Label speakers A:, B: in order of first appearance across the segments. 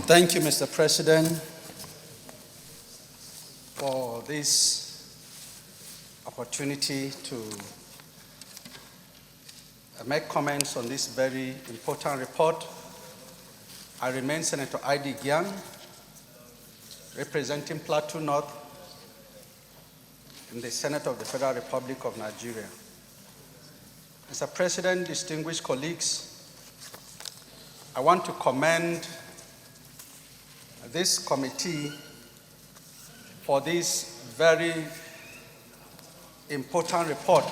A: Thank you, Mr. President, for this opportunity to make comments on this very important report. I remain Senator I.D. Gyang, representing Plateau North in the Senate of the Federal Republic of Nigeria. Mr. President, distinguished colleagues, I want to commend this committee for this very important report,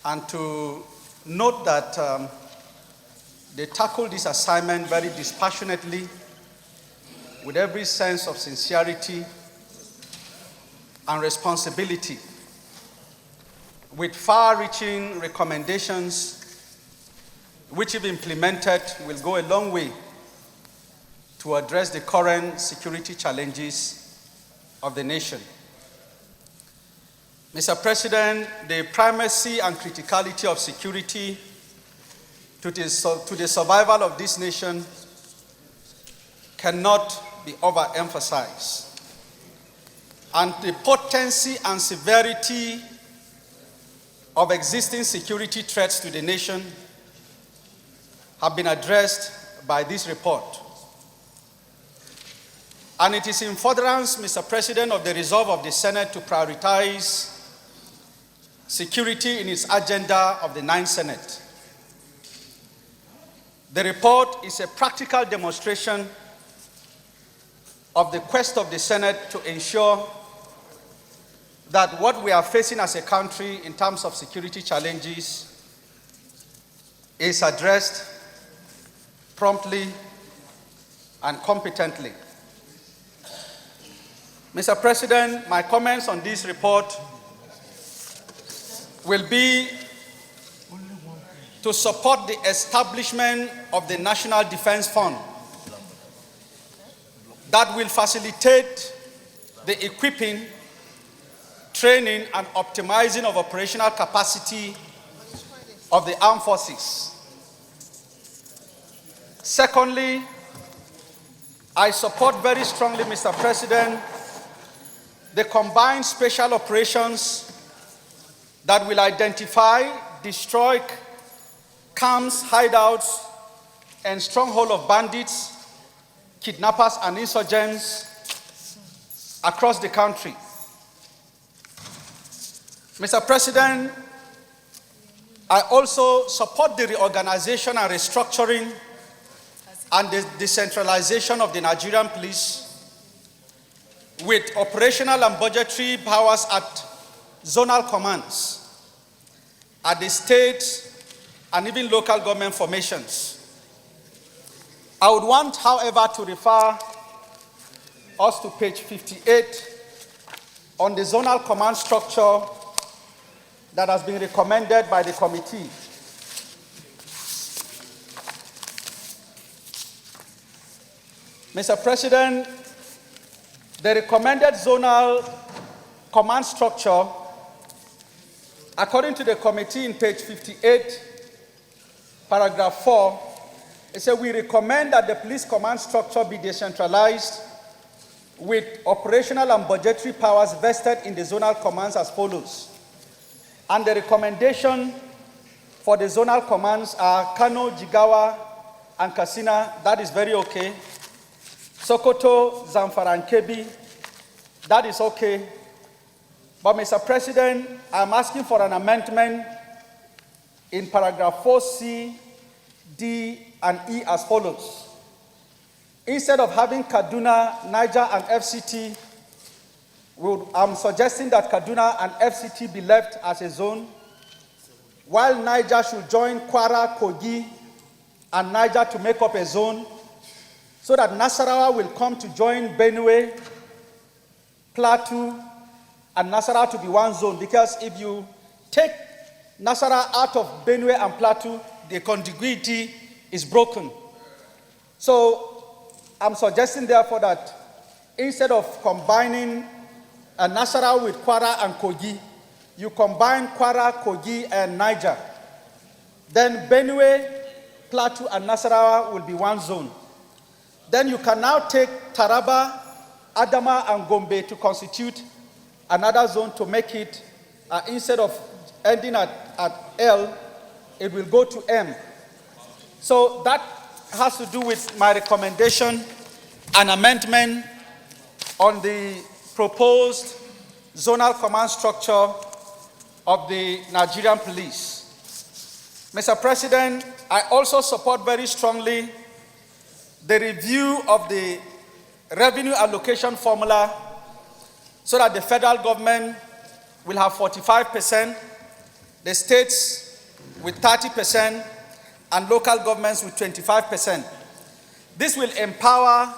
A: and to note that they tackled this assignment very dispassionately, with every sense of sincerity and responsibility, with far-reaching recommendations which, if implemented, will go a long way to address the current security challenges of the nation. Mr. President, the primacy and criticality of security to the survival of this nation cannot be overemphasized. And the potency and severity of existing security threats to the nation have been addressed by this report. And it is in furtherance, Mr. President, of the resolve of the Senate to prioritize security in its agenda of the 9th Senate. The report is a practical demonstration of the quest of the Senate to ensure that what we are facing as a country in terms of security challenges is addressed promptly and competently. Mr. President, my comments on this report will be to support the establishment of the National Defense Fund that will facilitate the equipping, training, and optimizing of operational capacity of the armed forces. Secondly, I support very strongly, Mr. President, the combined special operations that will identify, destroy camps, hideouts, and stronghold of bandits, kidnappers, and insurgents across the country. Mr. President, I also support the reorganization and restructuring and the decentralization of the Nigerian police, with operational and budgetary powers at zonal commands, at the state and even local government formations. I would want, however, to refer us to page 58 on the zonal command structure that has been recommended by the committee. Mr. President, the recommended zonal command structure, according to the committee in page 58, paragraph 4, it says, we recommend that the police command structure be decentralized with operational and budgetary powers vested in the zonal commands as follows. And the recommendation for the zonal commands are Kano, Jigawa, and Katsina. That is very okay. Sokoto, Zamfara, and Kebbi. That is okay. But, Mr. President, I'm asking for an amendment in paragraph 4C, D, and E as follows. Instead of having Kaduna, Niger, and FCT, I'm suggesting that Kaduna and FCT be left as a zone, while Niger should join Kwara, Kogi, and Niger to make up a zone, so that Nasarawa will come to join Benue, Plateau, and Nasarawa to be one zone. Because if you take Nasarawa out of Benue and Plateau, the contiguity is broken. So I'm suggesting, therefore, that instead of combining Nasarawa with Kwara and Kogi, you combine Kwara, Kogi, and Niger. Then Benue, Plateau, and Nasarawa will be one zone. Then you can now take Taraba, Adama, and Gombe to constitute another zone to make it, instead of ending at L, it will go to M. So that has to do with my recommendation, an amendment on the proposed zonal command structure of the Nigerian police. Mr. President, I also support very strongly the review of the revenue allocation formula so that the federal government will have 45%, the states with 30%, and local governments with 25%. This will empower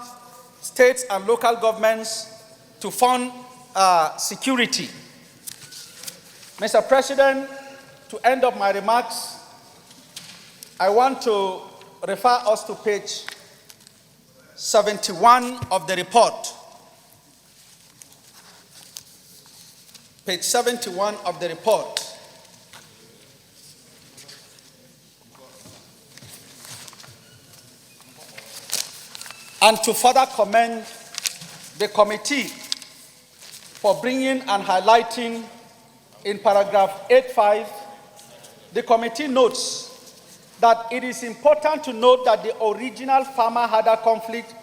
A: states and local governments to fund security. Mr. President, to end up my remarks, I want to refer us to page 71 of the report. Page 71 of the report. And to further commend the committee for bringing and highlighting in paragraph 8.5, the committee notes that it is important to note that the original farmer-herder conflict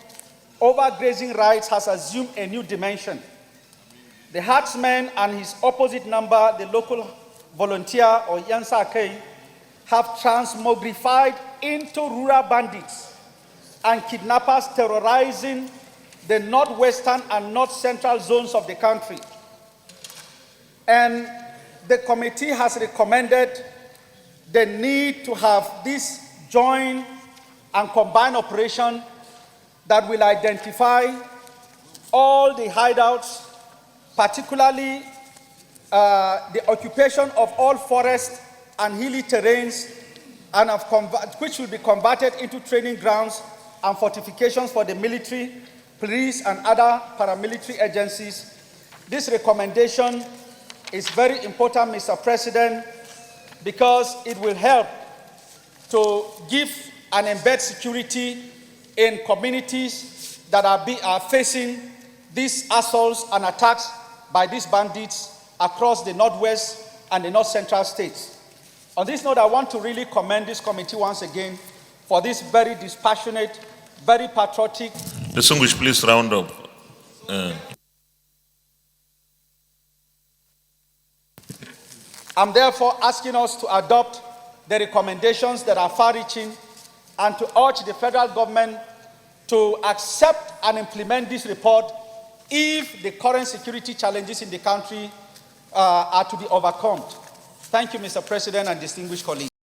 A: over grazing rights has assumed a new dimension. The herdsman and his opposite number, the local volunteer or Yansake, have transmogrified into rural bandits and kidnappers terrorizing the northwestern and north-central zones of the country. And the committee has recommended the need to have this joint and combined operation that will identify all the hideouts, particularly the occupation of all forest and hilly terrains, and which will be converted into training grounds and fortifications for the military, police, and other paramilitary agencies. This recommendation is very important, Mr. President, because it will help to give and embed security in communities that are facing these assaults and attacks by these bandits across the northwest and the north central states. On this note, I want to really commend this committee once again for this very dispassionate, very patriotic.
B: Distinguished, please round up.
A: I'm therefore asking us to adopt the recommendations that are far-reaching and to urge the federal government to accept and implement this report if the current security challenges in the country are to be overcome. Thank you, Mr. President and distinguished colleagues.